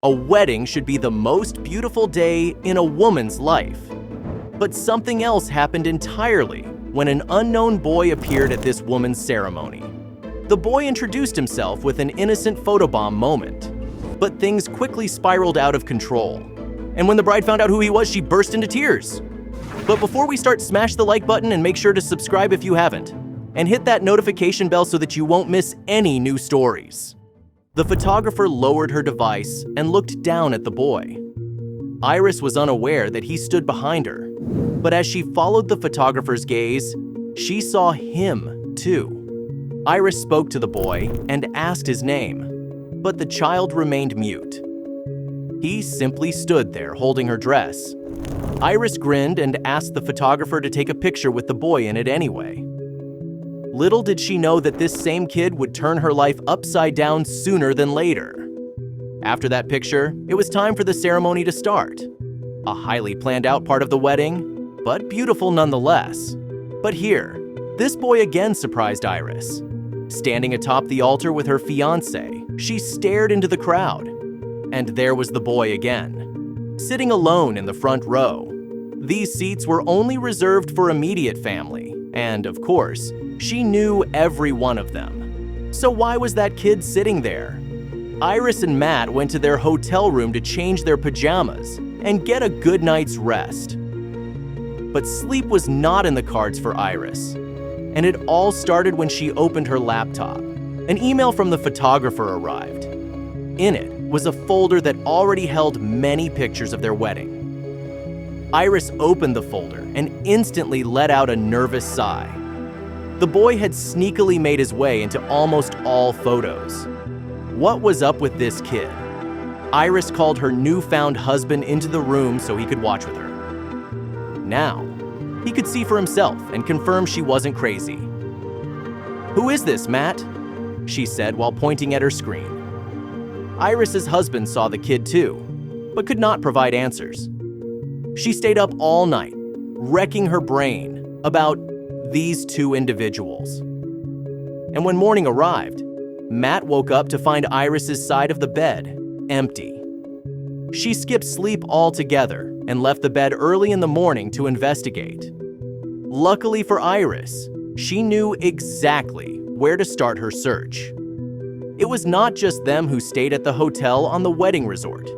A wedding should be the most beautiful day in a woman's life. But something else happened entirely when an unknown boy appeared at this woman's ceremony. The boy introduced himself with an innocent photobomb moment, but things quickly spiraled out of control. And when the bride found out who he was, she burst into tears. But before we start, smash the like button and make sure to subscribe if you haven't. And hit that notification bell so that you won't miss any new stories. The photographer lowered her device and looked down at the boy. Iris was unaware that he stood behind her, but as she followed the photographer's gaze, she saw him too. Iris spoke to the boy and asked his name, but the child remained mute. He simply stood there holding her dress. Iris grinned and asked the photographer to take a picture with the boy in it anyway. Little did she know that this same kid would turn her life upside down sooner than later. After that picture, it was time for the ceremony to start. A highly planned out part of the wedding, but beautiful nonetheless. But here, this boy again surprised Iris. Standing atop the altar with her fiancé, she stared into the crowd. And there was the boy again, sitting alone in the front row. These seats were only reserved for immediate family, and of course, she knew every one of them. So why was that kid sitting there? Iris and Matt went to their hotel room to change their pajamas and get a good night's rest. But sleep was not in the cards for Iris. And it all started when she opened her laptop. An email from the photographer arrived. In it was a folder that already held many pictures of their wedding. Iris opened the folder and instantly let out a nervous sigh. The boy had sneakily made his way into almost all photos. What was up with this kid? Iris called her newfound husband into the room so he could watch with her. Now, he could see for himself and confirm she wasn't crazy. "Who is this, Matt?" she said while pointing at her screen. Iris's husband saw the kid too, but could not provide answers. She stayed up all night, wrecking her brain about these two individuals. And when morning arrived, Matt woke up to find Iris's side of the bed empty. She skipped sleep altogether and left the bed early in the morning to investigate. Luckily for Iris, she knew exactly where to start her search. It was not just them who stayed at the hotel on the wedding resort.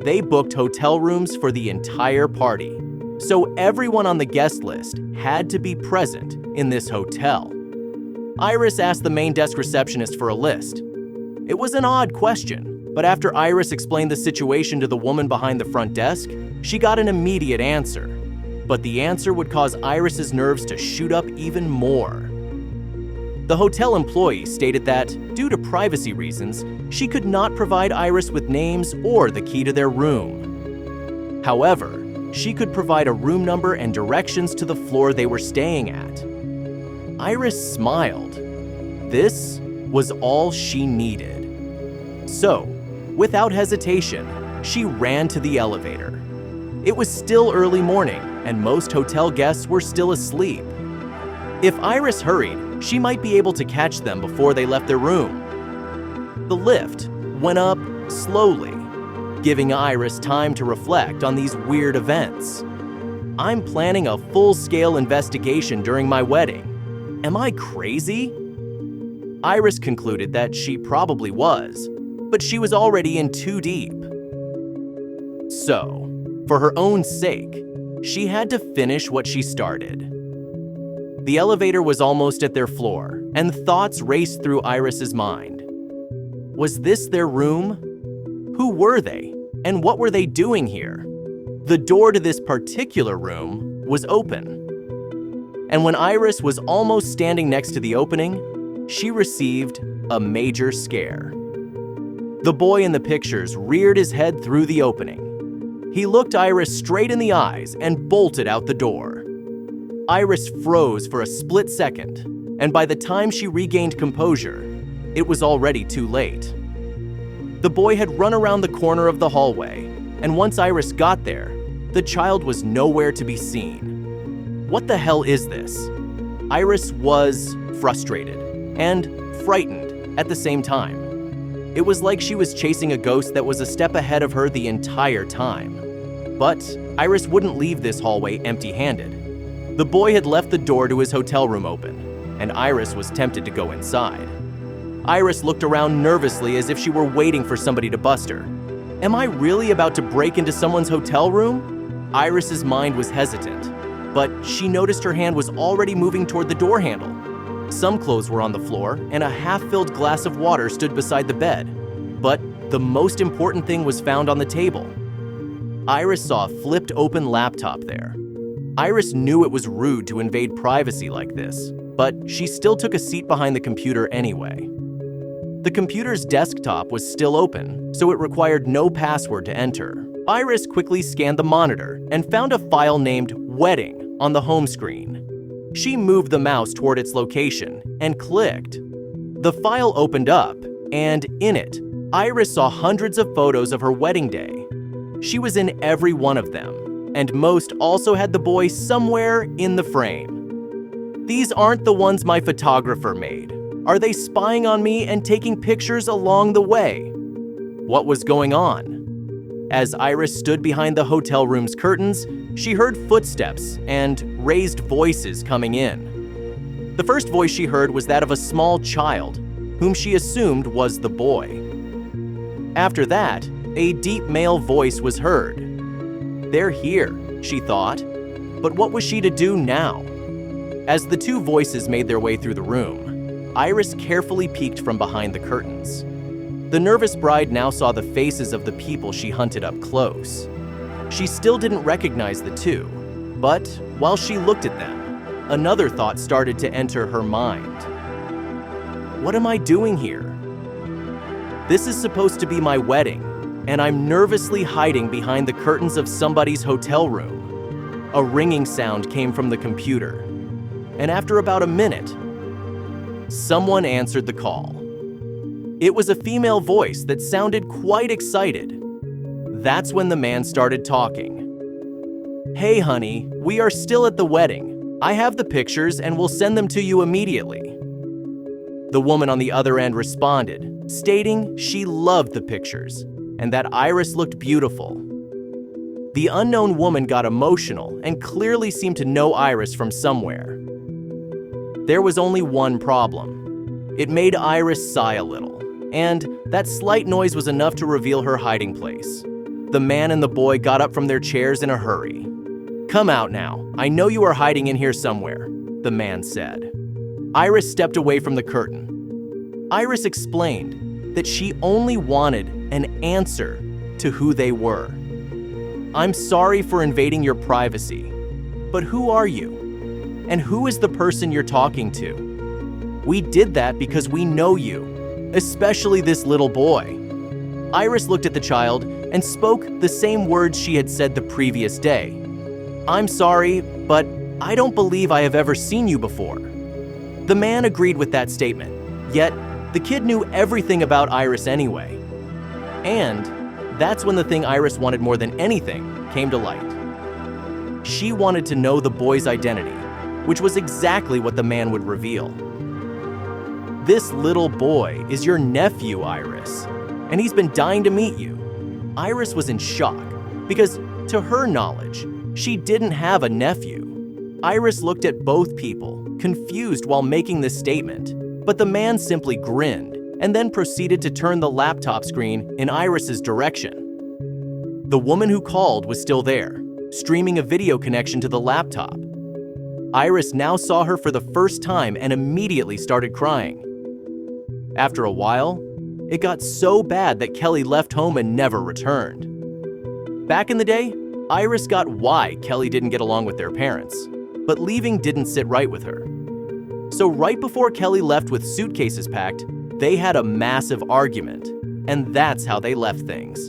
They booked hotel rooms for the entire party, so everyone on the guest list had to be present in this hotel. Iris asked the main desk receptionist for a list. It was an odd question, but after Iris explained the situation to the woman behind the front desk, she got an immediate answer. But the answer would cause Iris's nerves to shoot up even more. The hotel employee stated that, due to privacy reasons, she could not provide Iris with names or the key to their room. However, she could provide a room number and directions to the floor they were staying at. Iris smiled. This was all she needed. So, without hesitation, she ran to the elevator. It was still early morning, and most hotel guests were still asleep. If Iris hurried, she might be able to catch them before they left their room. The lift went up slowly, giving Iris time to reflect on these weird events. I'm planning a full-scale investigation during my wedding. Am I crazy? Iris concluded that she probably was, but she was already in too deep. So, for her own sake, she had to finish what she started. The elevator was almost at their floor, and thoughts raced through Iris's mind. Was this their room? Who were they, and what were they doing here? The door to this particular room was open. And when Iris was almost standing next to the opening, she received a major scare. The boy in the pictures reared his head through the opening. He looked Iris straight in the eyes and bolted out the door. Iris froze for a split second, and by the time she regained composure, it was already too late. The boy had run around the corner of the hallway, and once Iris got there, the child was nowhere to be seen. What the hell is this? Iris was frustrated and frightened at the same time. It was like she was chasing a ghost that was a step ahead of her the entire time. But Iris wouldn't leave this hallway empty-handed. The boy had left the door to his hotel room open, and Iris was tempted to go inside. Iris looked around nervously as if she were waiting for somebody to bust her. Am I really about to break into someone's hotel room? Iris's mind was hesitant, but she noticed her hand was already moving toward the door handle. Some clothes were on the floor, and a half-filled glass of water stood beside the bed. But the most important thing was found on the table. Iris saw a flipped open laptop there. Iris knew it was rude to invade privacy like this, but she still took a seat behind the computer anyway. The computer's desktop was still open, so it required no password to enter. Iris quickly scanned the monitor and found a file named Wedding on the home screen. She moved the mouse toward its location and clicked. The file opened up, and in it, Iris saw hundreds of photos of her wedding day. She was in every one of them, and most also had the boy somewhere in the frame. These aren't the ones my photographer made. Are they spying on me and taking pictures along the way? What was going on? As Iris stood behind the hotel room's curtains, she heard footsteps and raised voices coming in. The first voice she heard was that of a small child, whom she assumed was the boy. After that, a deep male voice was heard. They're here, she thought, but what was she to do now? As the two voices made their way through the room, Iris carefully peeked from behind the curtains. The nervous bride now saw the faces of the people she hunted up close. She still didn't recognize the two, but while she looked at them, another thought started to enter her mind. What am I doing here? This is supposed to be my wedding, and I'm nervously hiding behind the curtains of somebody's hotel room. A ringing sound came from the computer, and after about a minute, someone answered the call. It was a female voice that sounded quite excited. That's when the man started talking. Hey honey, we are still at the wedding. I have the pictures and will send them to you immediately. The woman on the other end responded, stating she loved the pictures and that Iris looked beautiful. The unknown woman got emotional and clearly seemed to know Iris from somewhere. There was only one problem. It made Iris sigh a little, and that slight noise was enough to reveal her hiding place. The man and the boy got up from their chairs in a hurry. Come out now. I know you are hiding in here somewhere, the man said. Iris stepped away from the curtain. Iris explained that she only wanted an answer to who they were. I'm sorry for invading your privacy, but who are you? And who is the person you're talking to? We did that because we know you, especially this little boy. Iris looked at the child and spoke the same words she had said the previous day. I'm sorry, but I don't believe I have ever seen you before. The man agreed with that statement, yet the kid knew everything about Iris anyway. And that's when the thing Iris wanted more than anything came to light. She wanted to know the boy's identity, which was exactly what the man would reveal. This little boy is your nephew, Iris, and he's been dying to meet you. Iris was in shock because, to her knowledge, she didn't have a nephew. Iris looked at both people, confused while making this statement, but the man simply grinned and then proceeded to turn the laptop screen in Iris's direction. The woman who called was still there, streaming a video connection to the laptop. Iris now saw her for the first time and immediately started crying. After a while, it got so bad that Kelly left home and never returned. Back in the day, Iris got why Kelly didn't get along with their parents, but leaving didn't sit right with her. So right before Kelly left with suitcases packed, they had a massive argument, and that's how they left things.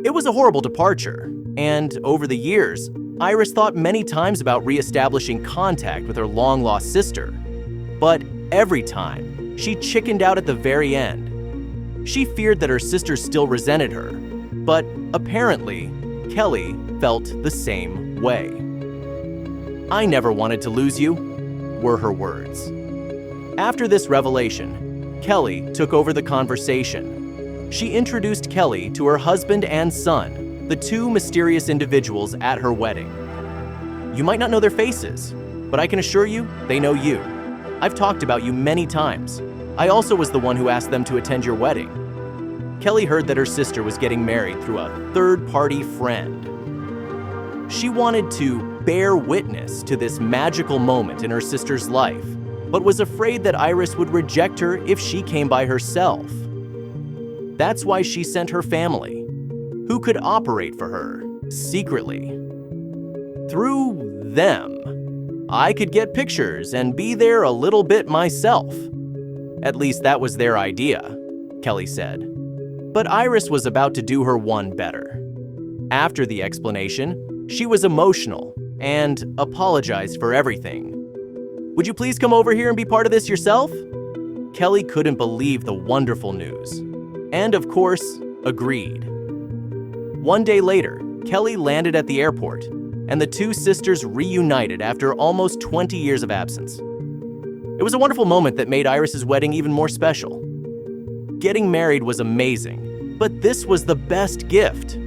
It was a horrible departure, and over the years, Iris thought many times about reestablishing contact with her long-lost sister. But every time, she chickened out at the very end. She feared that her sister still resented her, but apparently, Kelly felt the same way. I never wanted to lose you, were her words. After this revelation, Kelly took over the conversation. She introduced Kelly to her husband and son, the two mysterious individuals at her wedding. You might not know their faces, but I can assure you, they know you. I've talked about you many times. I also was the one who asked them to attend your wedding. Kelly heard that her sister was getting married through a third-party friend. She wanted to bear witness to this magical moment in her sister's life, but was afraid that Iris would reject her if she came by herself. That's why she sent her family, who could operate for her secretly. Through them, I could get pictures and be there a little bit myself. At least that was their idea, Kelly said. But Iris was about to do her one better. After the explanation, she was emotional and apologized for everything. Would you please come over here and be part of this yourself? Kelly couldn't believe the wonderful news, and of course, agreed. One day later, Kelly landed at the airport, and the two sisters reunited after almost 20 years of absence. It was a wonderful moment that made Iris's wedding even more special. Getting married was amazing, but this was the best gift.